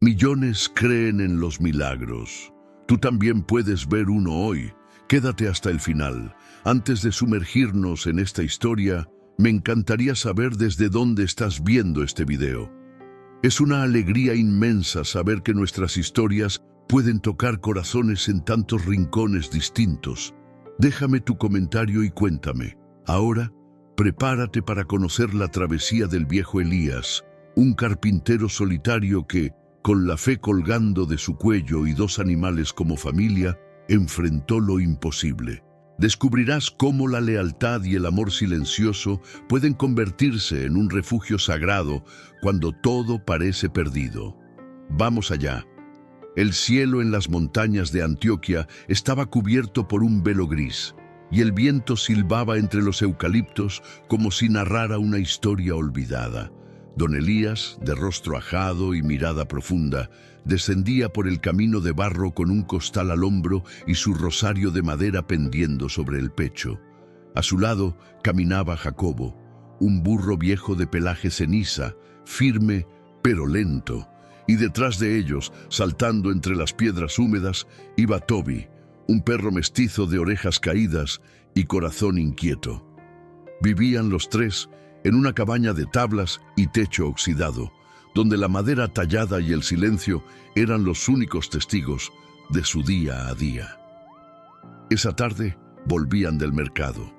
Millones creen en los milagros. Tú también puedes ver uno hoy. Quédate hasta el final. Antes de sumergirnos en esta historia, me encantaría saber desde dónde estás viendo este video. Es una alegría inmensa saber que nuestras historias pueden tocar corazones en tantos rincones distintos. Déjame tu comentario y cuéntame. Ahora, prepárate para conocer la travesía del viejo Elías, un carpintero solitario que, con la fe colgando de su cuello y dos animales como familia, enfrentó lo imposible. Descubrirás cómo la lealtad y el amor silencioso pueden convertirse en un refugio sagrado cuando todo parece perdido. Vamos allá. El cielo en las montañas de Antioquia estaba cubierto por un velo gris, y el viento silbaba entre los eucaliptos como si narrara una historia olvidada. Don Elías, de rostro ajado y mirada profunda, descendía por el camino de barro con un costal al hombro y su rosario de madera pendiendo sobre el pecho. A su lado caminaba Jacobo, un burro viejo de pelaje ceniza, firme pero lento, y detrás de ellos, saltando entre las piedras húmedas, iba Toby, un perro mestizo de orejas caídas y corazón inquieto. Vivían los tres en una cabaña de tablas y techo oxidado, donde la madera tallada y el silencio eran los únicos testigos de su día a día. Esa tarde volvían del mercado.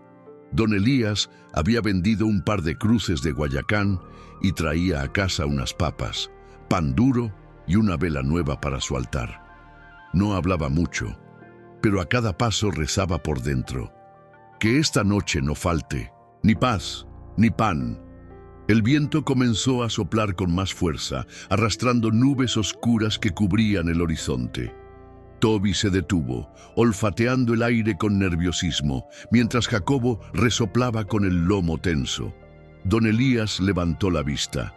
Don Elías había vendido un par de cruces de Guayacán y traía a casa unas papas, pan duro y una vela nueva para su altar. No hablaba mucho, pero a cada paso rezaba por dentro: que esta noche no falte ni paz ni pan. El viento comenzó a soplar con más fuerza, arrastrando nubes oscuras que cubrían el horizonte. Toby se detuvo, olfateando el aire con nerviosismo, mientras Jacobo resoplaba con el lomo tenso. Don Elías levantó la vista.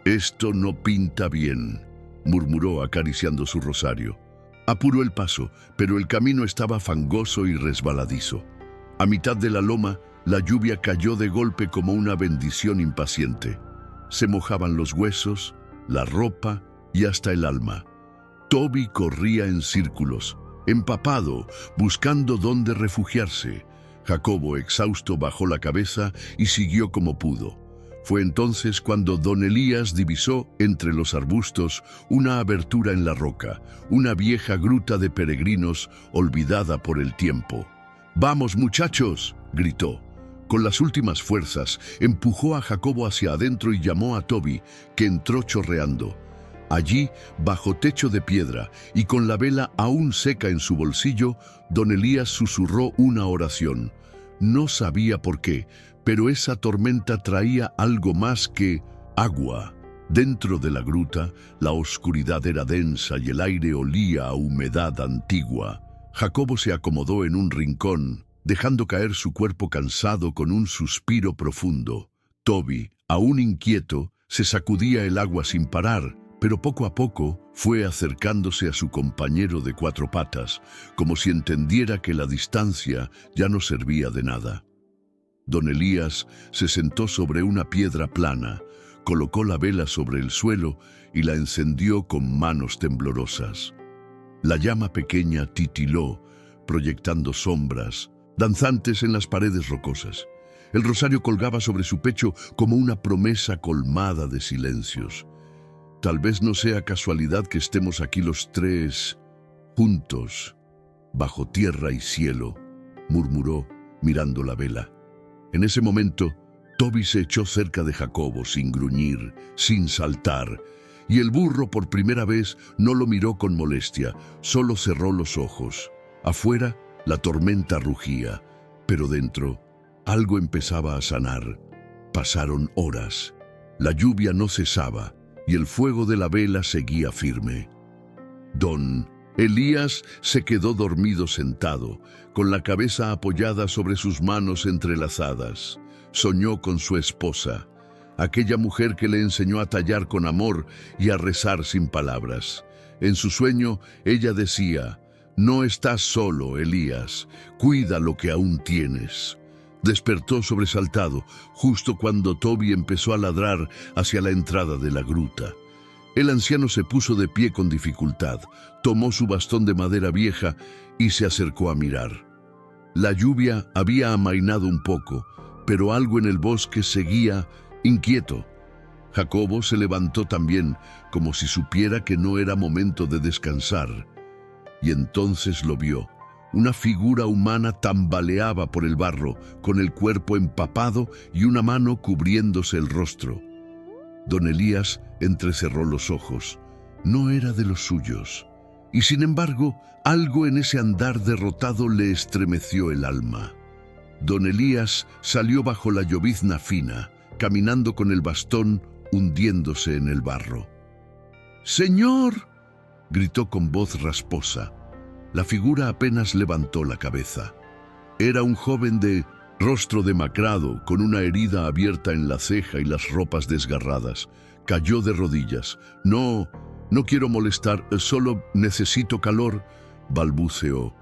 «Esto no pinta bien», murmuró acariciando su rosario. Apuró el paso, pero el camino estaba fangoso y resbaladizo. A mitad de la loma, la lluvia cayó de golpe como una bendición impaciente. Se mojaban los huesos, la ropa y hasta el alma. Toby corría en círculos, empapado, buscando dónde refugiarse. Jacobo, exhausto, bajó la cabeza y siguió como pudo. Fue entonces cuando Don Elías divisó entre los arbustos una abertura en la roca, una vieja gruta de peregrinos olvidada por el tiempo. «¡Vamos, muchachos!», gritó. Con las últimas fuerzas, empujó a Jacobo hacia adentro y llamó a Toby, que entró chorreando. Allí, bajo techo de piedra y con la vela aún seca en su bolsillo, Don Elías susurró una oración. No sabía por qué, pero esa tormenta traía algo más que agua. Dentro de la gruta, la oscuridad era densa y el aire olía a humedad antigua. Jacobo se acomodó en un rincón, dejando caer su cuerpo cansado con un suspiro profundo. Toby, aún inquieto, se sacudía el agua sin parar, pero poco a poco fue acercándose a su compañero de cuatro patas, como si entendiera que la distancia ya no servía de nada. Don Elías se sentó sobre una piedra plana, colocó la vela sobre el suelo y la encendió con manos temblorosas. La llama pequeña titiló, proyectando sombras, danzantes en las paredes rocosas. El rosario colgaba sobre su pecho como una promesa colmada de silencios. Tal vez no sea casualidad que estemos aquí los tres, juntos, bajo tierra y cielo, murmuró, mirando la vela. En ese momento, Toby se echó cerca de Jacobo sin gruñir, sin saltar, y el burro por primera vez no lo miró con molestia, solo cerró los ojos. Afuera, la tormenta rugía, pero dentro, algo empezaba a sanar. Pasaron horas. La lluvia no cesaba y el fuego de la vela seguía firme. Don Elías se quedó dormido sentado, con la cabeza apoyada sobre sus manos entrelazadas. Soñó con su esposa, aquella mujer que le enseñó a tallar con amor y a rezar sin palabras. En su sueño, ella decía: «No estás solo, Elías, cuida lo que aún tienes». Despertó sobresaltado, justo cuando Toby empezó a ladrar hacia la entrada de la gruta. El anciano se puso de pie con dificultad, tomó su bastón de madera vieja y se acercó a mirar. La lluvia había amainado un poco, pero algo en el bosque seguía inquieto. Jacobo se levantó también, como si supiera que no era momento de descansar. Y entonces lo vio. Una figura humana tambaleaba por el barro, con el cuerpo empapado y una mano cubriéndose el rostro. Don Elías entrecerró los ojos. No era de los suyos. Y sin embargo, algo en ese andar derrotado le estremeció el alma. Don Elías salió bajo la llovizna fina, caminando con el bastón, hundiéndose en el barro. ¡Señor!, gritó con voz rasposa. La figura apenas levantó la cabeza. Era un joven de rostro demacrado, con una herida abierta en la ceja y las ropas desgarradas. Cayó de rodillas. No quiero molestar, solo necesito calor, balbuceó.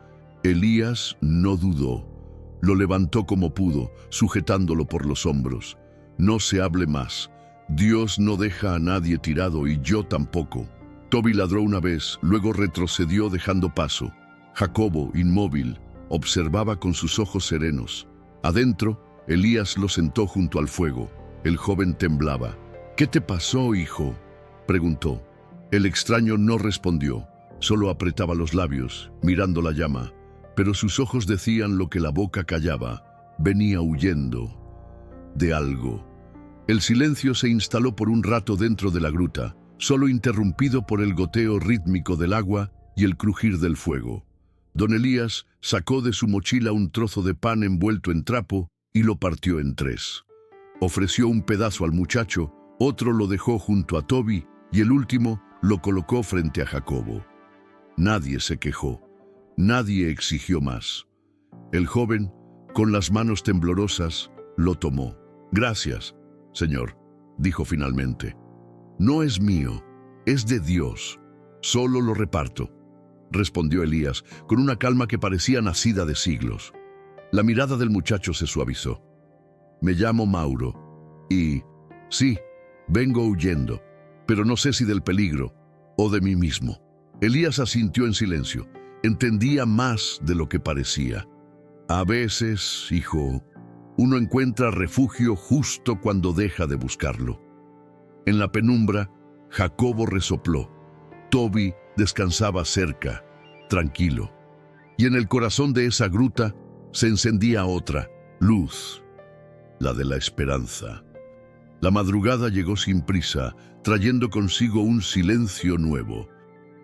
Elías no dudó. Lo levantó como pudo, sujetándolo por los hombros. No se hable más. Dios no deja a nadie tirado y yo tampoco. Toby ladró una vez, luego retrocedió dejando paso. Jacobo, inmóvil, observaba con sus ojos serenos. Adentro, Elías lo sentó junto al fuego. El joven temblaba. «¿Qué te pasó, hijo?», preguntó. El extraño no respondió, solo apretaba los labios, mirando la llama, pero sus ojos decían lo que la boca callaba. Venía huyendo de algo. El silencio se instaló por un rato dentro de la gruta, solo interrumpido por el goteo rítmico del agua y el crujir del fuego. Don Elías sacó de su mochila un trozo de pan envuelto en trapo y lo partió en tres. Ofreció un pedazo al muchacho, otro lo dejó junto a Toby y el último lo colocó frente a Jacobo. Nadie se quejó, nadie exigió más. El joven, con las manos temblorosas, lo tomó. «Gracias, señor», dijo finalmente. «No es mío, es de Dios. Solo lo reparto», respondió Elías, con una calma que parecía nacida de siglos. La mirada del muchacho se suavizó. «Me llamo Mauro, y sí, vengo huyendo, pero no sé si del peligro o de mí mismo». Elías asintió en silencio. Entendía más de lo que parecía. «A veces, hijo, uno encuentra refugio justo cuando deja de buscarlo». En la penumbra, Jacobo resopló. Toby descansaba cerca, tranquilo. Y en el corazón de esa gruta se encendía otra luz, la de la esperanza. La madrugada llegó sin prisa, trayendo consigo un silencio nuevo.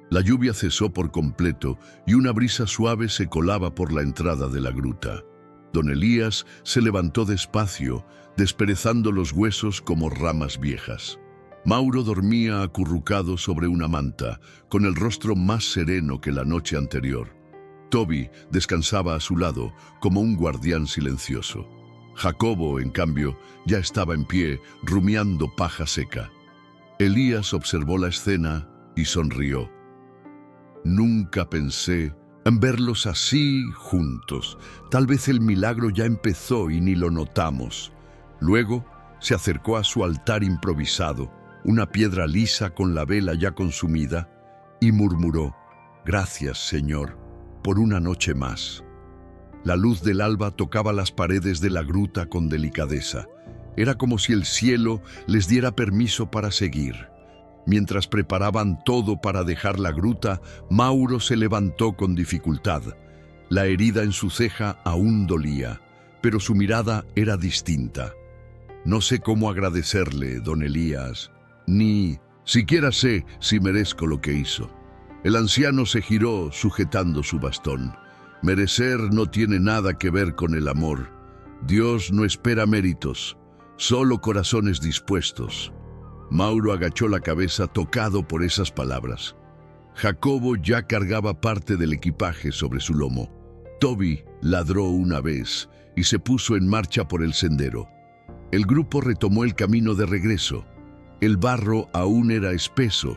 La lluvia cesó por completo y una brisa suave se colaba por la entrada de la gruta. Don Elías se levantó despacio, desperezando los huesos como ramas viejas. Mauro dormía acurrucado sobre una manta, con el rostro más sereno que la noche anterior. Toby descansaba a su lado, como un guardián silencioso. Jacobo, en cambio, ya estaba en pie, rumiando paja seca. Elías observó la escena y sonrió. «Nunca pensé en verlos así juntos. Tal vez el milagro ya empezó y ni lo notamos». Luego se acercó a su altar improvisado, una piedra lisa con la vela ya consumida, y murmuró: «Gracias, Señor, por una noche más». La luz del alba tocaba las paredes de la gruta con delicadeza. Era como si el cielo les diera permiso para seguir. Mientras preparaban todo para dejar la gruta, Mauro se levantó con dificultad. La herida en su ceja aún dolía, pero su mirada era distinta. «No sé cómo agradecerle, don Elías, ni siquiera sé si merezco lo que hizo». El anciano se giró sujetando su bastón. «Merecer no tiene nada que ver con el amor. Dios no espera méritos, solo corazones dispuestos». Mauro agachó la cabeza tocado por esas palabras. Jacobo ya cargaba parte del equipaje sobre su lomo. Toby ladró una vez y se puso en marcha por el sendero. El grupo retomó el camino de regreso. El barro aún era espeso,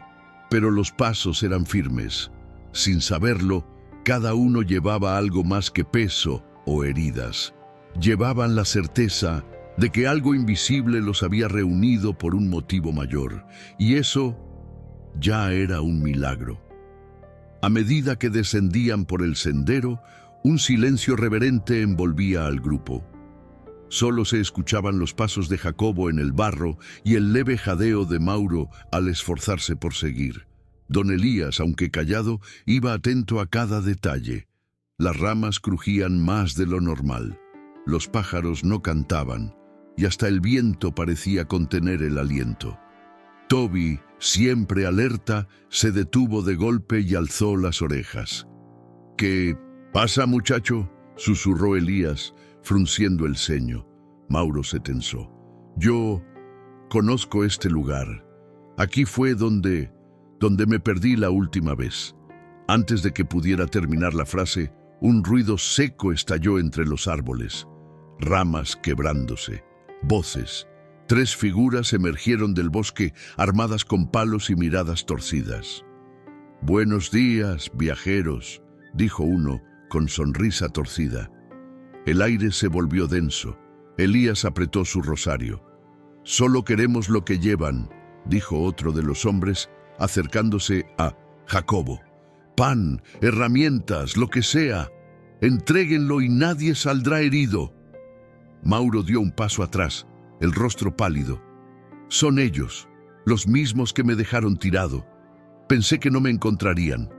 pero los pasos eran firmes. Sin saberlo, cada uno llevaba algo más que peso o heridas. Llevaban la certeza de que algo invisible los había reunido por un motivo mayor, y eso ya era un milagro. A medida que descendían por el sendero, un silencio reverente envolvía al grupo. Solo se escuchaban los pasos de Jacobo en el barro y el leve jadeo de Mauro al esforzarse por seguir. Don Elías, aunque callado, iba atento a cada detalle. Las ramas crujían más de lo normal. Los pájaros no cantaban y hasta el viento parecía contener el aliento. Toby, siempre alerta, se detuvo de golpe y alzó las orejas. «¿Qué pasa, muchacho?», susurró Elías, frunciendo el ceño. Mauro se tensó. «Yo conozco este lugar. Aquí fue donde me perdí la última vez». Antes de que pudiera terminar la frase, un ruido seco estalló entre los árboles. Ramas quebrándose, voces. 3 figuras emergieron del bosque, armadas con palos y miradas torcidas. «Buenos días, viajeros», dijo uno, con sonrisa torcida. El aire se volvió denso. Elías apretó su rosario. «Solo queremos lo que llevan», dijo otro de los hombres, acercándose a Jacobo. «Pan, herramientas, lo que sea. Entréguenlo y nadie saldrá herido». Mauro dio un paso atrás, el rostro pálido. «Son ellos, los mismos que me dejaron tirado. Pensé que no me encontrarían».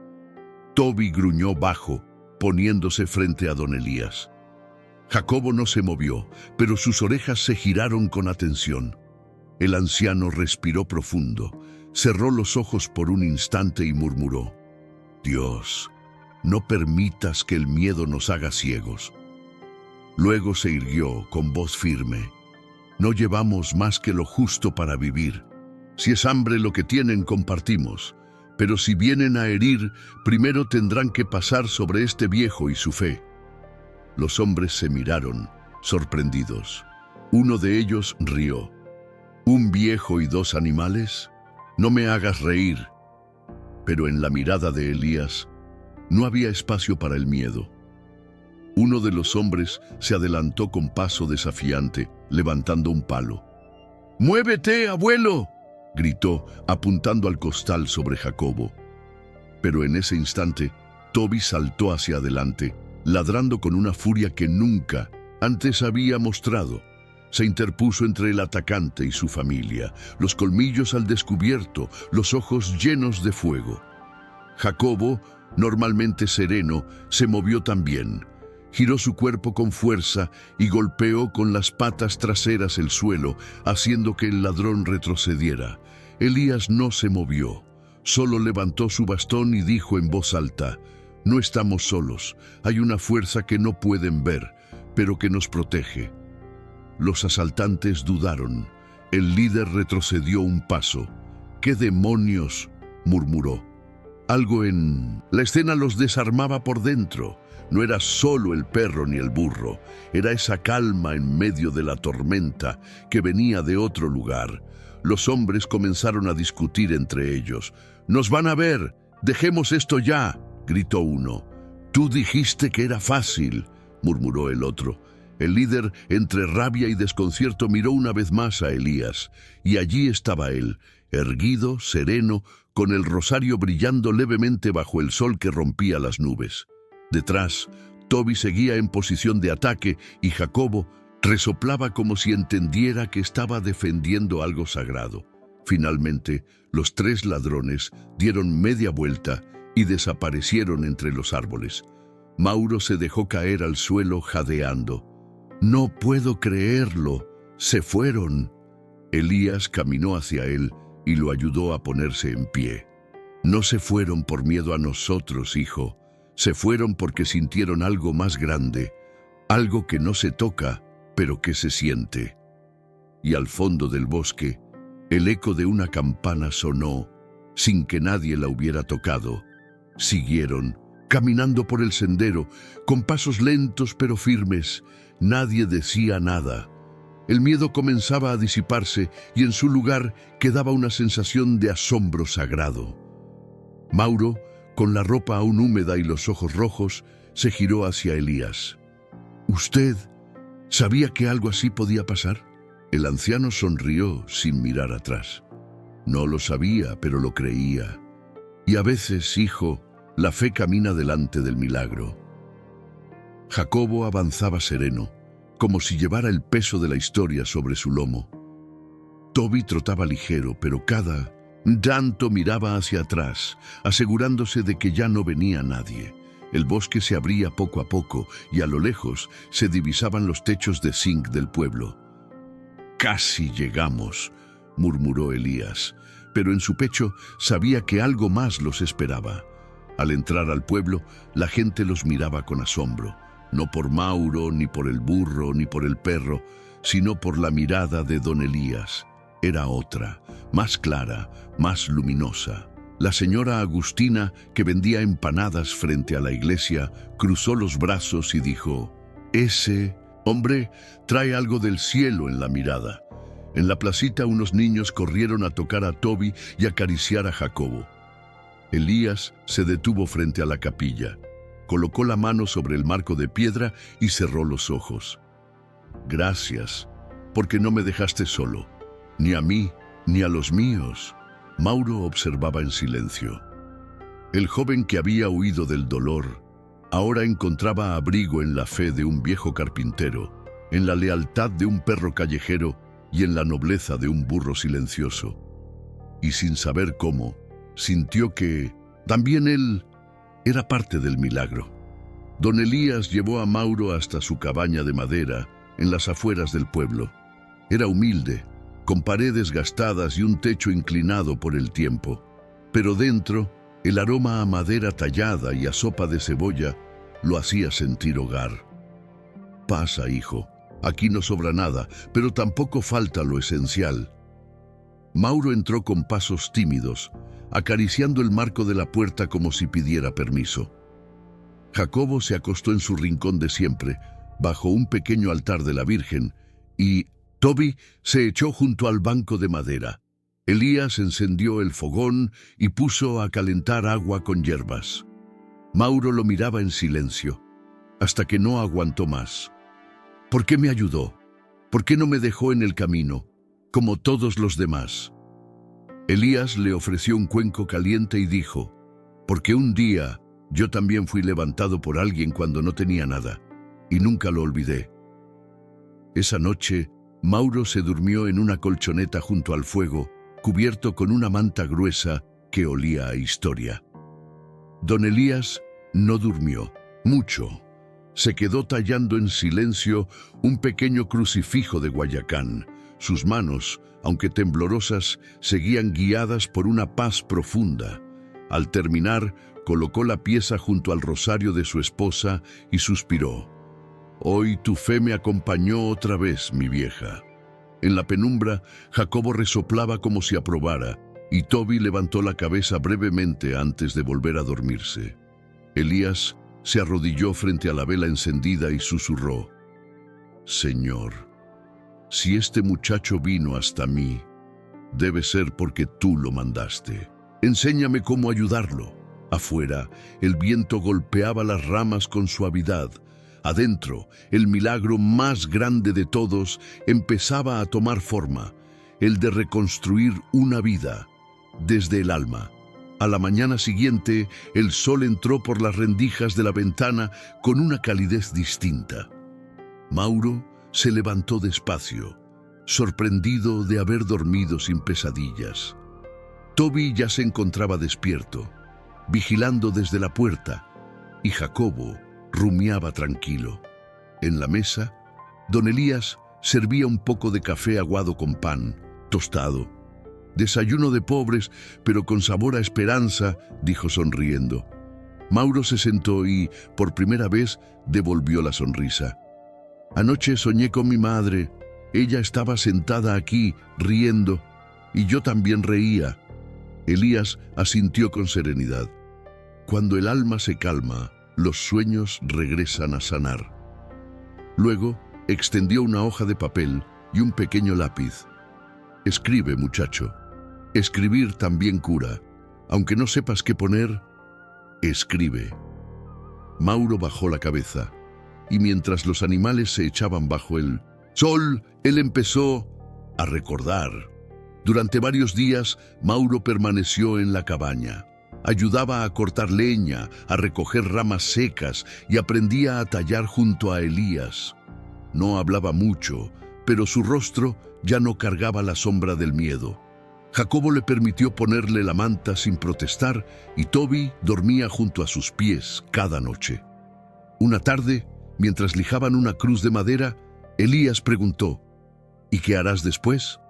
Toby gruñó bajo, poniéndose frente a don Elías. Jacobo no se movió, pero sus orejas se giraron con atención. El anciano respiró profundo, cerró los ojos por un instante y murmuró: «Dios, no permitas que el miedo nos haga ciegos». Luego se irguió con voz firme: «No llevamos más que lo justo para vivir. Si es hambre lo que tienen, compartimos. Pero si vienen a herir, primero tendrán que pasar sobre este viejo y su fe». Los hombres se miraron, sorprendidos. Uno de ellos rió. «¿Un viejo y 2 animales? No me hagas reír». Pero en la mirada de Elías no había espacio para el miedo. Uno de los hombres se adelantó con paso desafiante, levantando un palo. «¡Muévete, abuelo!», gritó, apuntando al costal sobre Jacobo. Pero en ese instante, Toby saltó hacia adelante, ladrando con una furia que nunca antes había mostrado. Se interpuso entre el atacante y su familia, los colmillos al descubierto, los ojos llenos de fuego. Jacobo, normalmente sereno, se movió también. Giró su cuerpo con fuerza y golpeó con las patas traseras el suelo, haciendo que el ladrón retrocediera. Elías no se movió, solo levantó su bastón y dijo en voz alta: «No estamos solos, hay una fuerza que no pueden ver, pero que nos protege». Los asaltantes dudaron. El líder retrocedió un paso. «¿Qué demonios?», murmuró. Algo en la escena los desarmaba por dentro. No era solo el perro ni el burro, era esa calma en medio de la tormenta que venía de otro lugar. Los hombres comenzaron a discutir entre ellos. «¡Nos van a ver! ¡Dejemos esto ya!», gritó uno. «Tú dijiste que era fácil», murmuró el otro. El líder, entre rabia y desconcierto, miró una vez más a Elías, y allí estaba él, erguido, sereno, con el rosario brillando levemente bajo el sol que rompía las nubes. Detrás, Toby seguía en posición de ataque y Jacobo resoplaba como si entendiera que estaba defendiendo algo sagrado. Finalmente, los 3 ladrones dieron media vuelta y desaparecieron entre los árboles. Mauro se dejó caer al suelo jadeando. «No puedo creerlo, se fueron». Elías caminó hacia él y lo ayudó a ponerse en pie. «No se fueron por miedo a nosotros, hijo. Se fueron porque sintieron algo más grande, algo que no se toca, pero que se siente». Y al fondo del bosque, el eco de una campana sonó, sin que nadie la hubiera tocado. Siguieron, caminando por el sendero, con pasos lentos pero firmes. Nadie decía nada. El miedo comenzaba a disiparse y en su lugar quedaba una sensación de asombro sagrado. Mauro, con la ropa aún húmeda y los ojos rojos, se giró hacia Elías. «¿Usted sabía que algo así podía pasar?». El anciano sonrió sin mirar atrás. No lo sabía, pero lo creía. Y a veces, hijo, la fe camina delante del milagro. Jacobo avanzaba sereno, como si llevara el peso de la historia sobre su lomo. Toby trotaba ligero, pero cada tanto miraba hacia atrás, asegurándose de que ya no venía nadie. El bosque se abría poco a poco y a lo lejos se divisaban los techos de zinc del pueblo. «Casi llegamos», murmuró Elías, pero en su pecho sabía que algo más los esperaba. Al entrar al pueblo, la gente los miraba con asombro, no por Mauro, ni por el burro, ni por el perro, sino por la mirada de don Elías. Era otra, más clara, más luminosa. La señora Agustina, que vendía empanadas frente a la iglesia, cruzó los brazos y dijo: «Ese hombre trae algo del cielo en la mirada». En la placita unos niños corrieron a tocar a Toby y acariciar a Jacobo. Elías se detuvo frente a la capilla, colocó la mano sobre el marco de piedra y cerró los ojos. «Gracias, porque no me dejaste solo, ni a mí, ni a los míos». Mauro observaba en silencio. El joven que había huido del dolor, ahora encontraba abrigo en la fe de un viejo carpintero, en la lealtad de un perro callejero y en la nobleza de un burro silencioso. Y sin saber cómo, sintió que también él era parte del milagro. Don Elías llevó a Mauro hasta su cabaña de madera en las afueras del pueblo. Era humilde, con paredes gastadas y un techo inclinado por el tiempo, pero dentro el aroma a madera tallada y a sopa de cebolla lo hacía sentir hogar. «Pasa, hijo, aquí no sobra nada, pero tampoco falta lo esencial». Mauro entró con pasos tímidos, acariciando el marco de la puerta como si pidiera permiso. Jacobo se acostó en su rincón de siempre, bajo un pequeño altar de la Virgen, y Toby se echó junto al banco de madera. Elías encendió el fogón y puso a calentar agua con hierbas. Mauro lo miraba en silencio, hasta que no aguantó más. «¿Por qué me ayudó? ¿Por qué no me dejó en el camino, como todos los demás?» Elías le ofreció un cuenco caliente y dijo: «Porque un día yo también fui levantado por alguien cuando no tenía nada, y nunca lo olvidé». Esa noche, Mauro se durmió en una colchoneta junto al fuego, cubierto con una manta gruesa que olía a historia. Don Elías no durmió mucho. Se quedó tallando en silencio un pequeño crucifijo de Guayacán. Sus manos, aunque temblorosas, seguían guiadas por una paz profunda. Al terminar, colocó la pieza junto al rosario de su esposa y suspiró: «Hoy tu fe me acompañó otra vez, mi vieja». En la penumbra, Jacobo resoplaba como si aprobara, y Toby levantó la cabeza brevemente antes de volver a dormirse. Elías se arrodilló frente a la vela encendida y susurró: «Señor, si este muchacho vino hasta mí, debe ser porque tú lo mandaste. Enséñame cómo ayudarlo». Afuera, el viento golpeaba las ramas con suavidad. Adentro, el milagro más grande de todos empezaba a tomar forma, el de reconstruir una vida desde el alma. A la mañana siguiente, el sol entró por las rendijas de la ventana con una calidez distinta. Mauro se levantó despacio, sorprendido de haber dormido sin pesadillas. Toby ya se encontraba despierto, vigilando desde la puerta, y Jacobo rumiaba tranquilo. En la mesa, don Elías servía un poco de café aguado con pan tostado. «Desayuno de pobres, pero con sabor a esperanza», dijo sonriendo. Mauro se sentó y, por primera vez, devolvió la sonrisa. «Anoche soñé con mi madre. Ella estaba sentada aquí, riendo, y yo también reía». Elías asintió con serenidad. Cuando el alma se calma, los sueños regresan a sanar. Luego, extendió una hoja de papel y un pequeño lápiz. «Escribe, muchacho. Escribir también cura. Aunque no sepas qué poner, escribe». Mauro bajó la cabeza, y mientras los animales se echaban bajo el sol, él empezó a recordar. Durante varios días, Mauro permaneció en la cabaña. Ayudaba a cortar leña, a recoger ramas secas y aprendía a tallar junto a Elías. No hablaba mucho, pero su rostro ya no cargaba la sombra del miedo. Jacobo le permitió ponerle la manta sin protestar y Toby dormía junto a sus pies cada noche. Una tarde, mientras lijaban una cruz de madera, Elías preguntó: ¿Y qué harás después?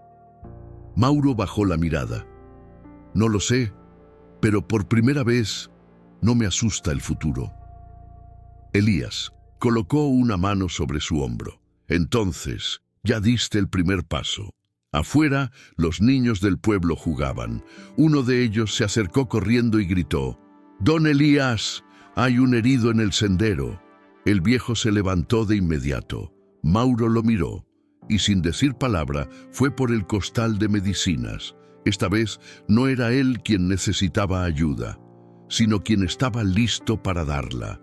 Mauro bajó la mirada. No lo sé, pero por primera vez no me asusta el futuro. Elías colocó una mano sobre su hombro. Entonces, ya diste el primer paso. Afuera, los niños del pueblo jugaban. Uno de ellos se acercó corriendo y gritó: «Don Elías, hay un herido en el sendero». El viejo se levantó de inmediato. Mauro lo miró y sin decir palabra fue por el costal de medicinas. Esta vez no era él quien necesitaba ayuda, sino quien estaba listo para darla.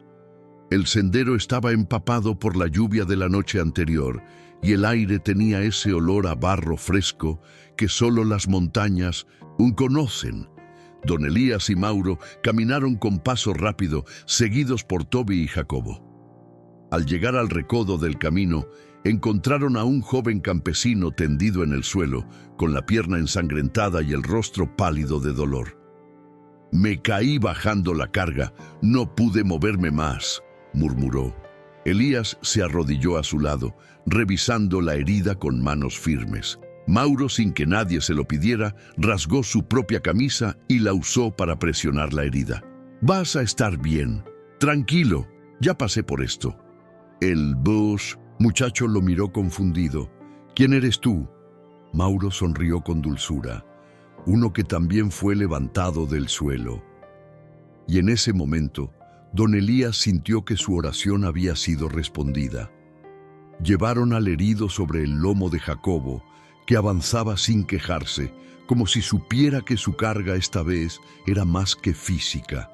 El sendero estaba empapado por la lluvia de la noche anterior y el aire tenía ese olor a barro fresco que solo las montañas conocen. Don Elías y Mauro caminaron con paso rápido, seguidos por Toby y Jacobo. Al llegar al recodo del camino, encontraron a un joven campesino tendido en el suelo, con la pierna ensangrentada y el rostro pálido de dolor. «Me caí bajando la carga, no pude moverme más», murmuró. Elías se arrodilló a su lado, revisando la herida con manos firmes. Mauro, sin que nadie se lo pidiera, rasgó su propia camisa y la usó para presionar la herida. «Vas a estar bien. Tranquilo, ya pasé por esto». El muchacho lo miró confundido. «¿Quién eres tú?» Mauro sonrió con dulzura. «Uno que también fue levantado del suelo». Y en ese momento, don Elías sintió que su oración había sido respondida. Llevaron al herido sobre el lomo de Jacobo, que avanzaba sin quejarse, como si supiera que su carga esta vez era más que física.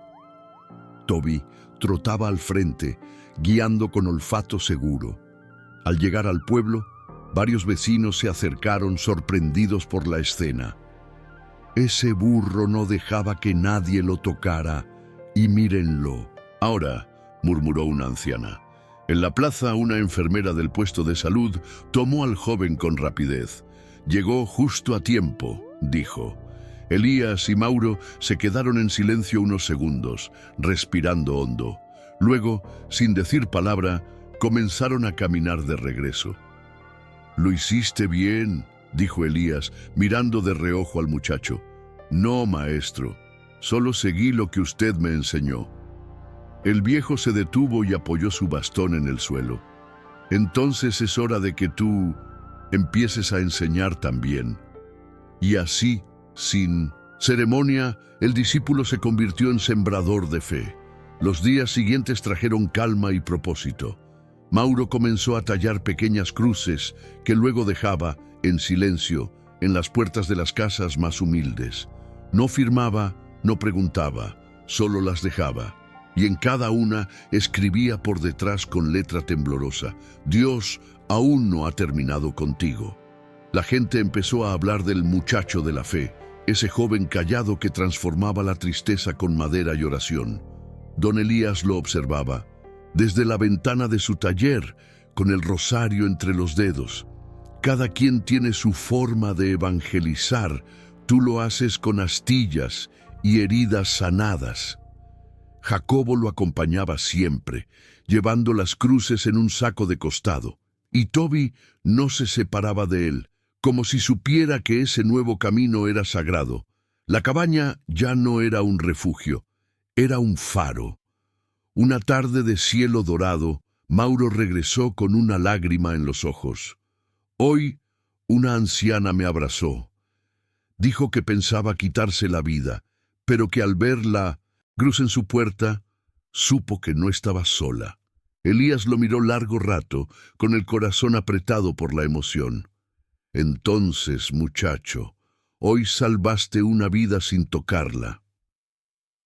Toby trotaba al frente, guiando con olfato seguro. Al llegar al pueblo, varios vecinos se acercaron sorprendidos por la escena. «Ese burro no dejaba que nadie lo tocara, y mírenlo». «Ahora», murmuró una anciana. En la plaza, una enfermera del puesto de salud tomó al joven con rapidez. «Llegó justo a tiempo», dijo. Elías y Mauro se quedaron en silencio unos segundos, respirando hondo. Luego, sin decir palabra, comenzaron a caminar de regreso. «Lo hiciste bien», dijo Elías, mirando de reojo al muchacho. «No, maestro, solo seguí lo que usted me enseñó». El viejo se detuvo y apoyó su bastón en el suelo. «Entonces es hora de que tú empieces a enseñar también». Y así, sin ceremonia, el discípulo se convirtió en sembrador de fe. Los días siguientes trajeron calma y propósito. Mauro comenzó a tallar pequeñas cruces que luego dejaba, en silencio, en las puertas de las casas más humildes. No firmaba, no preguntaba, solo las dejaba. Y en cada una escribía por detrás con letra temblorosa: «Dios aún no ha terminado contigo». La gente empezó a hablar del muchacho de la fe, ese joven callado que transformaba la tristeza con madera y oración. Don Elías lo observaba, desde la ventana de su taller, con el rosario entre los dedos. «Cada quien tiene su forma de evangelizar. Tú lo haces con astillas y heridas sanadas». Jacobo lo acompañaba siempre, llevando las cruces en un saco de costado, y Toby no se separaba de él, como si supiera que ese nuevo camino era sagrado. La cabaña ya no era un refugio, era un faro. Una tarde de cielo dorado, Mauro regresó con una lágrima en los ojos. «Hoy una anciana me abrazó. Dijo que pensaba quitarse la vida, pero que al ver la cruz en su puerta, supo que no estaba sola». Elías lo miró largo rato, con el corazón apretado por la emoción. «Entonces, muchacho, hoy salvaste una vida sin tocarla».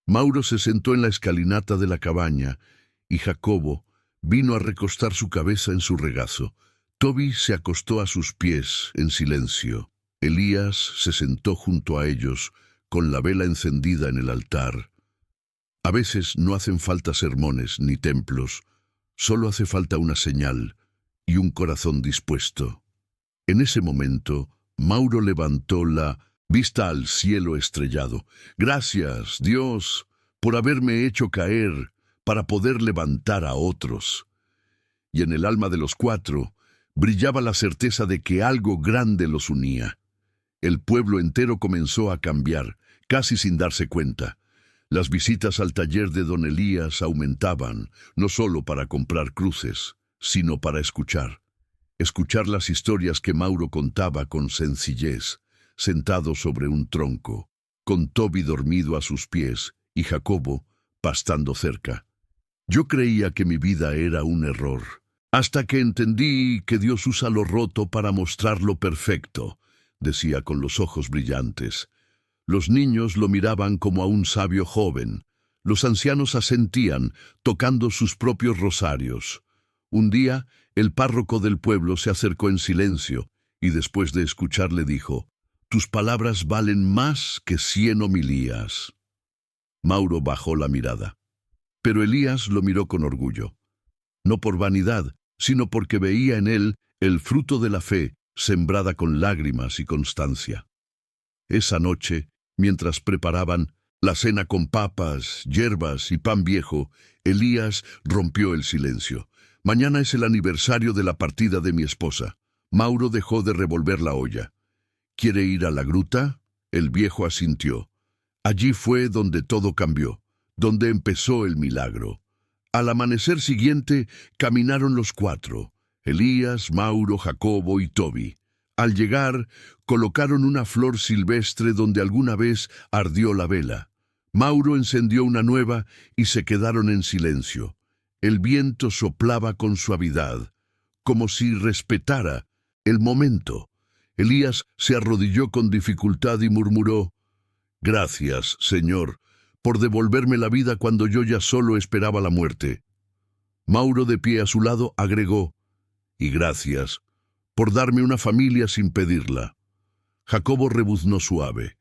Mauro se sentó en la escalinata de la cabaña y Jacobo vino a recostar su cabeza en su regazo. Toby se acostó a sus pies en silencio. Elías se sentó junto a ellos, con la vela encendida en el altar. A veces no hacen falta sermones ni templos, solo hace falta una señal y un corazón dispuesto. En ese momento, Mauro levantó la vista al cielo estrellado. Gracias, Dios, por haberme hecho caer para poder levantar a otros. Y en el alma de los cuatro brillaba la certeza de que algo grande los unía. El pueblo entero comenzó a cambiar, casi sin darse cuenta. Las visitas al taller de don Elías aumentaban, no solo para comprar cruces, sino para escuchar. Escuchar las historias que Mauro contaba con sencillez, sentado sobre un tronco, con Toby dormido a sus pies y Jacobo pastando cerca. Yo creía que mi vida era un error, hasta que entendí que Dios usa lo roto para mostrar lo perfecto, decía con los ojos brillantes. Los niños lo miraban como a un sabio joven. Los ancianos asentían, tocando sus propios rosarios. Un día, el párroco del pueblo se acercó en silencio y después de escucharle dijo: «Tus palabras valen más que 100 homilías». Mauro bajó la mirada. Pero Elías lo miró con orgullo. No por vanidad, sino porque veía en él el fruto de la fe, sembrada con lágrimas y constancia. Esa noche, mientras preparaban la cena con papas, hierbas y pan viejo, Elías rompió el silencio. «Mañana es el aniversario de la partida de mi esposa». Mauro dejó de revolver la olla. «¿Quiere ir a la gruta?». El viejo asintió. Allí fue donde todo cambió, donde empezó el milagro. Al amanecer siguiente caminaron los cuatro: Elías, Mauro, Jacobo y Toby. Al llegar, colocaron una flor silvestre donde alguna vez ardió la vela. Mauro encendió una nueva y se quedaron en silencio. El viento soplaba con suavidad, como si respetara el momento. Elías se arrodilló con dificultad y murmuró: «Gracias, Señor, por devolverme la vida cuando yo ya solo esperaba la muerte». Mauro, de pie a su lado, agregó: «Y gracias por darme una familia sin pedirla». Jacobo rebuznó suave.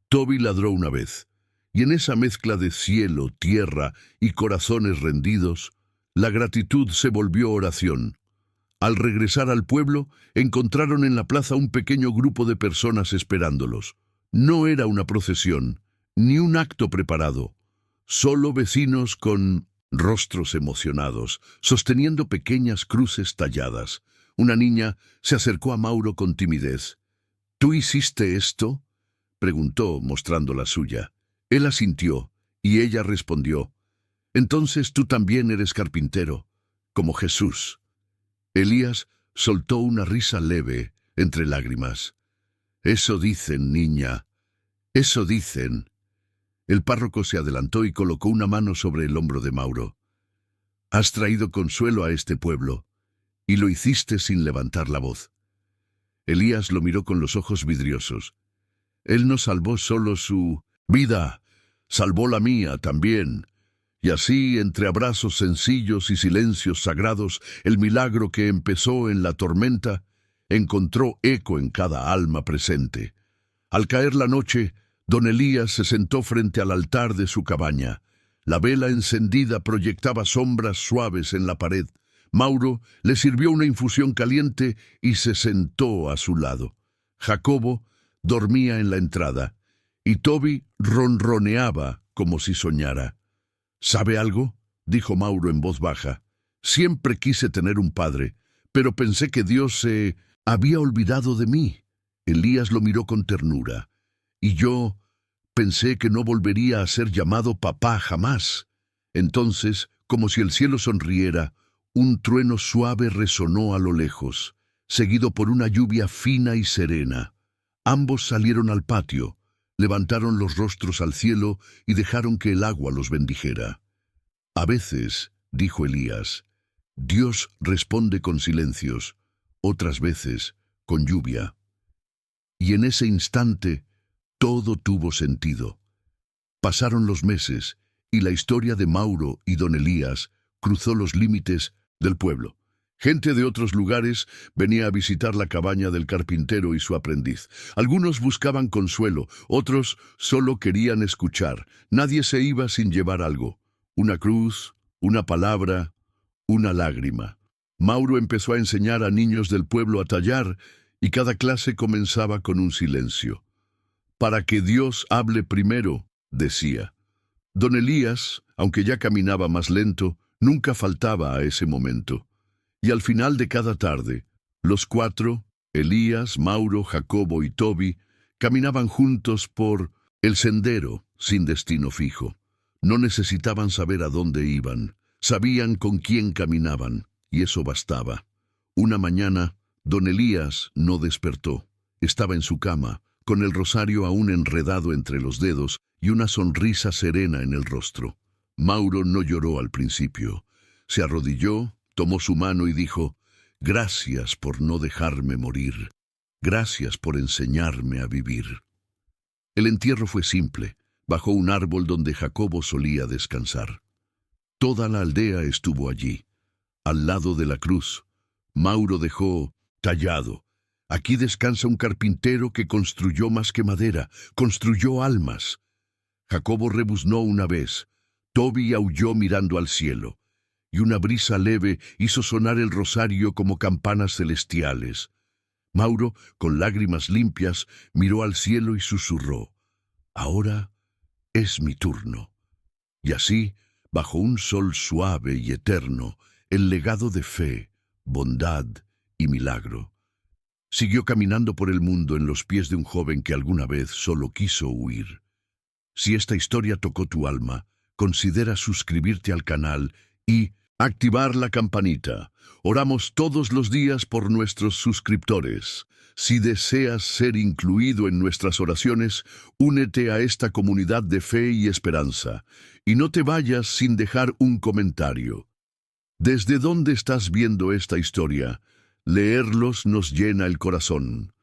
Toby ladró una vez. Y en esa mezcla de cielo, tierra y corazones rendidos, la gratitud se volvió oración. Al regresar al pueblo, encontraron en la plaza un pequeño grupo de personas esperándolos. No era una procesión, ni un acto preparado, solo vecinos con rostros emocionados, sosteniendo pequeñas cruces talladas. Una niña se acercó a Mauro con timidez. «¿Tú hiciste esto?», preguntó, mostrando la suya. Él asintió, y ella respondió: «Entonces tú también eres carpintero, como Jesús». Elías soltó una risa leve, entre lágrimas. «Eso dicen, niña, eso dicen». El párroco se adelantó y colocó una mano sobre el hombro de Mauro. «Has traído consuelo a este pueblo, y lo hiciste sin levantar la voz». Elías lo miró con los ojos vidriosos. «Él no salvó solo su vida, salvó la mía también». Y así, entre abrazos sencillos y silencios sagrados, el milagro que empezó en la tormenta encontró eco en cada alma presente. Al caer la noche, don Elías se sentó frente al altar de su cabaña. La vela encendida proyectaba sombras suaves en la pared. Mauro le sirvió una infusión caliente y se sentó a su lado. Jacobo dormía en la entrada, y Toby ronroneaba como si soñara. «¿Sabe algo?», dijo Mauro en voz baja. «Siempre quise tener un padre, pero pensé que Dios se había olvidado de mí». Elías lo miró con ternura. «Y yo pensé que no volvería a ser llamado papá jamás». Entonces, como si el cielo sonriera, un trueno suave resonó a lo lejos, seguido por una lluvia fina y serena. Ambos salieron al patio, levantaron los rostros al cielo y dejaron que el agua los bendijera. «A veces», dijo Elías, «Dios responde con silencios, otras veces con lluvia». Y en ese instante todo tuvo sentido. Pasaron los meses y la historia de Mauro y don Elías cruzó los límites del pueblo. Gente de otros lugares venía a visitar la cabaña del carpintero y su aprendiz. Algunos buscaban consuelo, otros solo querían escuchar. Nadie se iba sin llevar algo. Una cruz, una palabra, una lágrima. Mauro empezó a enseñar a niños del pueblo a tallar y cada clase comenzaba con un silencio. Para que Dios hable primero, decía. Don Elías, aunque ya caminaba más lento, nunca faltaba a ese momento. Y al final de cada tarde, los cuatro, Elías, Mauro, Jacobo y Toby, caminaban juntos por el sendero sin destino fijo. No necesitaban saber a dónde iban, sabían con quién caminaban, y eso bastaba. Una mañana, don Elías no despertó. Estaba en su cama, con el rosario aún enredado entre los dedos y una sonrisa serena en el rostro. Mauro no lloró al principio. Se arrodilló, tomó su mano y dijo, «Gracias por no dejarme morir. Gracias por enseñarme a vivir». El entierro fue simple, bajo un árbol donde Jacobo solía descansar. Toda la aldea estuvo allí, al lado de la cruz. Mauro dejó tallado: «Aquí descansa un carpintero que construyó más que madera, construyó almas». Jacobo rebuznó una vez, Toby aulló mirando al cielo, y una brisa leve hizo sonar el rosario como campanas celestiales. Mauro, con lágrimas limpias, miró al cielo y susurró, «Ahora es mi turno». Y así, bajo un sol suave y eterno, el legado de fe, bondad y milagro. Siguió caminando por el mundo en los pies de un joven que alguna vez solo quiso huir. Si esta historia tocó tu alma, considera suscribirte al canal y activar la campanita. Oramos todos los días por nuestros suscriptores. Si deseas ser incluido en nuestras oraciones, únete a esta comunidad de fe y esperanza. Y no te vayas sin dejar un comentario. ¿Desde dónde estás viendo esta historia? Leerlos nos llena el corazón.